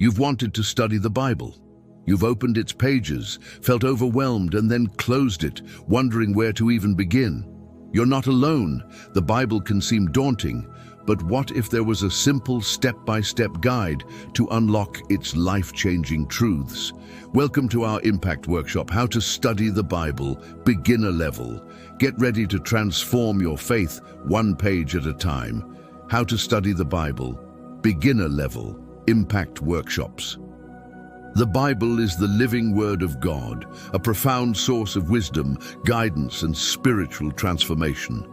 You've wanted to study the Bible. You've opened its pages, felt overwhelmed, and then closed it, wondering where to even begin. You're not alone. The Bible can seem daunting, but what if there was a simple step-by-step guide to unlock its life-changing truths? Welcome to our Impact Workshop, How to Study the Bible, Beginner Level. Get ready to transform your faith one page at a time. How to Study the Bible, Beginner Level, Impact Workshops. The Bible is the living Word of God, a profound source of wisdom, guidance, and spiritual transformation.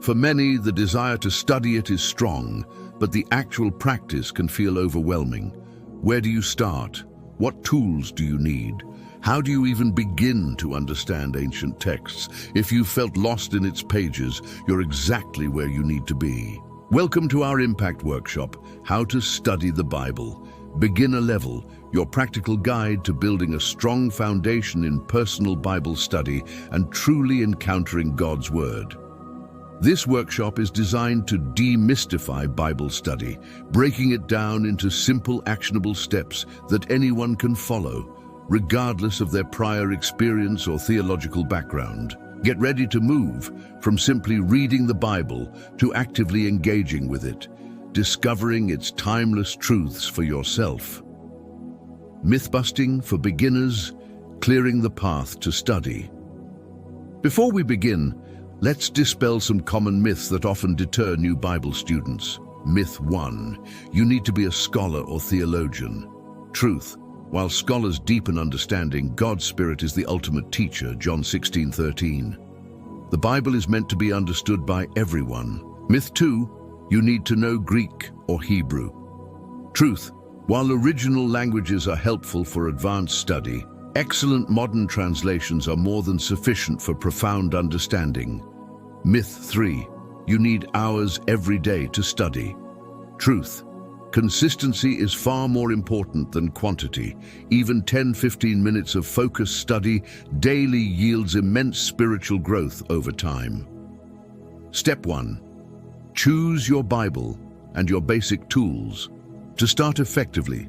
For many, the desire to study it is strong, but the actual practice can feel overwhelming. Where do you start? What tools do you need? How do you even begin to understand ancient texts? If you felt lost in its pages, you're exactly where you need to be. Welcome to our Impact Workshop, How to Study the Bible, Beginner Level, your practical guide to building a strong foundation in personal Bible study and truly encountering God's Word. This workshop is designed to demystify Bible study, breaking it down into simple, actionable steps that anyone can follow, regardless of their prior experience or theological background. Get ready to move from simply reading the Bible to actively engaging with it, discovering its timeless truths for yourself. Myth-busting for beginners, clearing the path to study. Before we begin, let's dispel some common myths that often deter new Bible students. Myth 1. You need to be a scholar or theologian. Truth. While scholars deepen understanding, God's Spirit is the ultimate teacher, John 16:13. The Bible is meant to be understood by everyone. Myth 2. You need to know Greek or Hebrew. Truth. While original languages are helpful for advanced study, excellent modern translations are more than sufficient for profound understanding. Myth 3. You need hours every day to study. Truth. Consistency is far more important than quantity. Even 10-15 minutes of focused study daily yields immense spiritual growth over time. Step 1. Choose your Bible and your basic tools. To start effectively,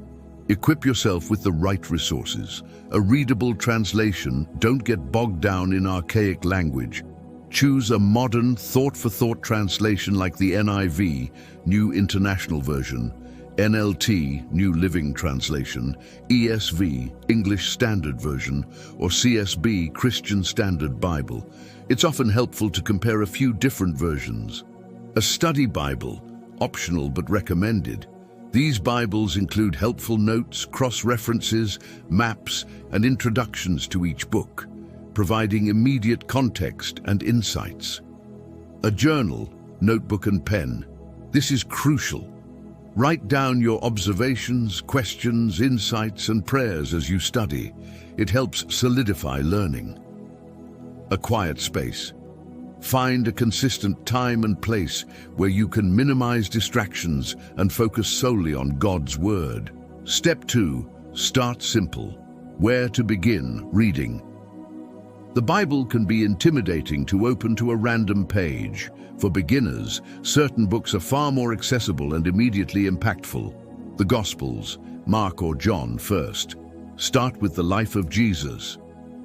equip yourself with the right resources. A readable translation. Don't get bogged down in archaic language. Choose a modern, thought-for-thought translation like the NIV, New International Version, NLT, New Living Translation, ESV, English Standard Version, or CSB, Christian Standard Bible. It's often helpful to compare a few different versions. A study Bible, optional but recommended. These Bibles include helpful notes, cross-references, maps, and introductions to each book, providing immediate context and insights. A journal, notebook, and pen. This is crucial. Write down your observations, questions, insights, and prayers as you study. It helps solidify learning. A quiet space. Find a consistent time and place where you can minimize distractions and focus solely on God's Word. Step 2. Start simple. Where to begin reading? The Bible can be intimidating to open to a random page. For beginners, certain books are far more accessible and immediately impactful. The Gospels, Mark or John first. Start with the life of Jesus.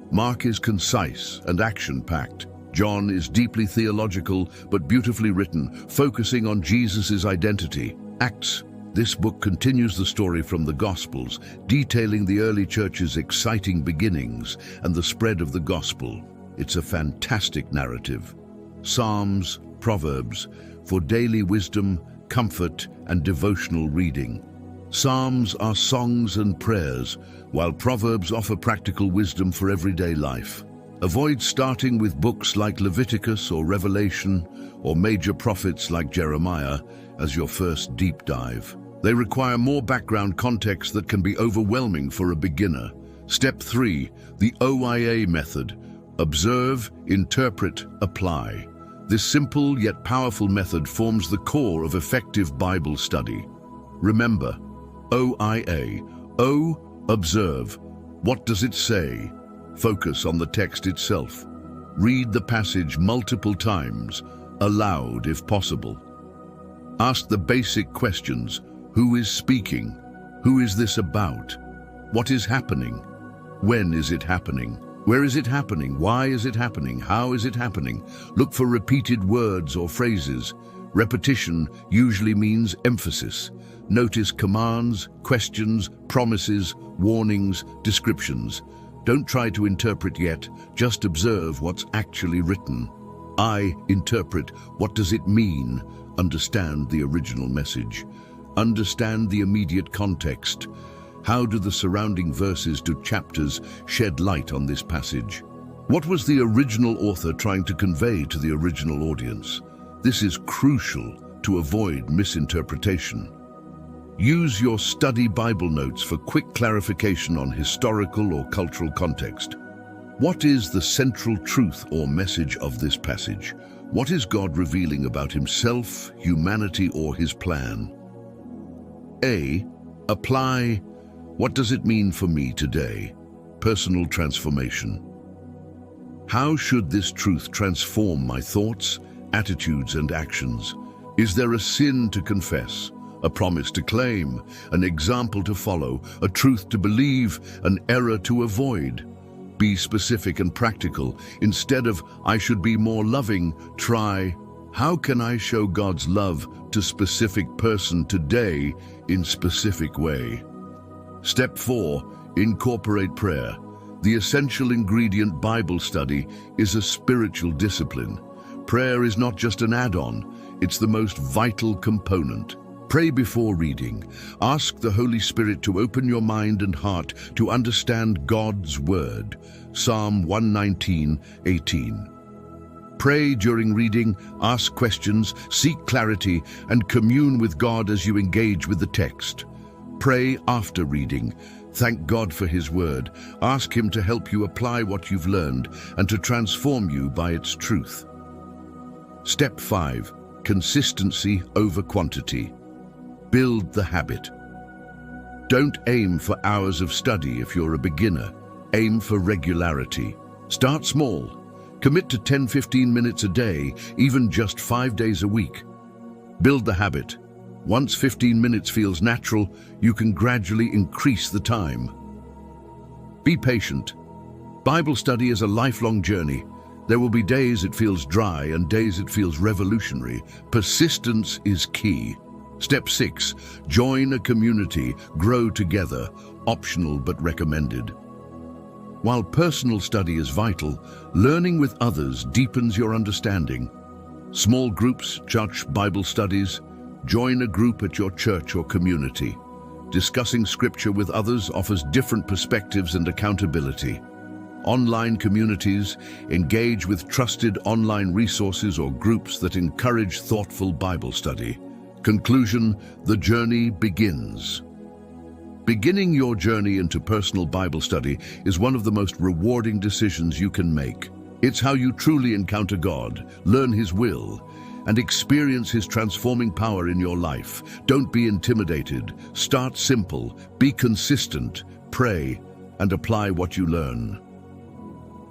Mark is concise and action-packed. John is deeply theological but beautifully written, focusing on Jesus' identity. Acts. This book continues the story from the Gospels, detailing the early church's exciting beginnings and the spread of the gospel. It's a fantastic narrative. Psalms, Proverbs, for daily wisdom, comfort, and devotional reading. Psalms are songs and prayers, while Proverbs offer practical wisdom for everyday life. Avoid starting with books like Leviticus or Revelation, or major prophets like Jeremiah as your first deep dive. They require more background context that can be overwhelming for a beginner. Step 3. The OIA method. Observe, interpret, apply. This simple yet powerful method forms the core of effective Bible study. Remember, OIA. O. Observe. What does it say? Focus on the text itself. Read the passage multiple times, aloud if possible. Ask the basic questions. Who is speaking? Who is this about? What is happening? When is it happening? Where is it happening? Why is it happening? How is it happening? Look for repeated words or phrases. Repetition usually means emphasis. Notice commands, questions, promises, warnings, descriptions. Don't try to interpret yet, just observe what's actually written. I interpret. What does it mean? Understand the original message. Understand the immediate context. How do the surrounding verses to chapters shed light on this passage? What was the original author trying to convey to the original audience? This is crucial to avoid misinterpretation. Use your study Bible notes for quick clarification on historical or cultural context. What is the central truth or message of this passage? What is God revealing about himself, humanity, or his plan? A. Apply. What does it mean for me today? Personal transformation. How should this truth transform my thoughts, attitudes, and actions? Is there a sin to confess, a promise to claim, an example to follow, a truth to believe, an error to avoid? Be specific and practical. Instead of, I should be more loving, try, how can I show God's love to specific person today in specific way? Step 4. Incorporate prayer. The essential ingredient Bible study is a spiritual discipline. Prayer is not just an add-on, it's the most vital component. Pray before reading. Ask the Holy Spirit to open your mind and heart to understand God's Word. Psalm 119:18. Pray during reading, ask questions, seek clarity, and commune with God as you engage with the text. Pray after reading. Thank God for His Word. Ask Him to help you apply what you've learned and to transform you by its truth. Step 5. Consistency over quantity. Build the habit. Don't aim for hours of study if you're a beginner. Aim for regularity. Start small. Commit to 10-15 minutes a day, even just 5 days a week. Build the habit. Once 15 minutes feels natural, you can gradually increase the time. Be patient. Bible study is a lifelong journey. There will be days it feels dry and days it feels revolutionary. Persistence is key. Step 6. Join a community. Grow together. Optional but recommended. While personal study is vital, learning with others deepens your understanding. Small groups, church Bible studies. Join a group at your church or community. Discussing scripture with others offers different perspectives and accountability. Online communities. Engage with trusted online resources or groups that encourage thoughtful Bible study. Conclusion: the journey begins. Beginning your journey into personal Bible study is one of the most rewarding decisions you can make. It's how you truly encounter God, learn His will, and experience His transforming power in your life. Don't be intimidated. Start simple, be consistent, pray, and apply what you learn.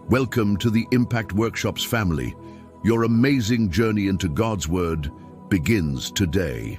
Welcome to the Impact Workshops family. Your amazing journey into God's Word begins today.